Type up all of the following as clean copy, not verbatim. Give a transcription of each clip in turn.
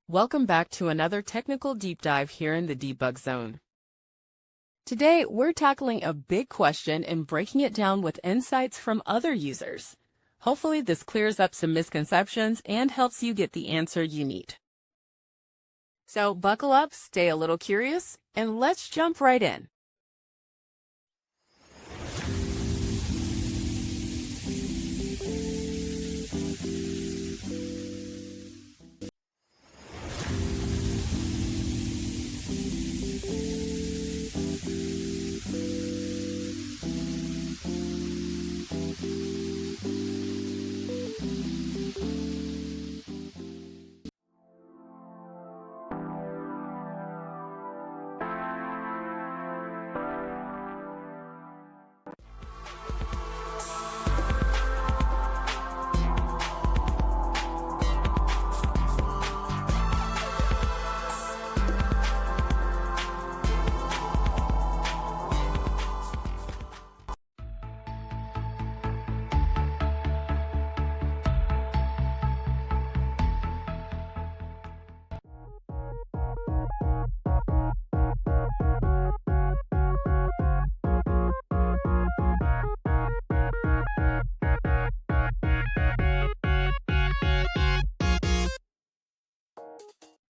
Welcome back to another technical deep dive here in the debug zone. Today, we're tackling a big question and breaking it down with insights from other users. Hopefully, this clears up some misconceptions and helps you get the answer you need. So buckle up, stay a little curious, and let's jump right in.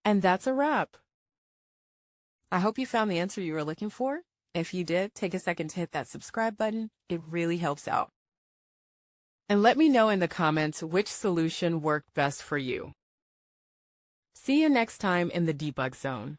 And that's a wrap. I hope you found the answer you were looking for. If you did, take a second to hit that subscribe button. It really helps out. And let me know in the comments which solution worked best for you. See you next time in the debug zone.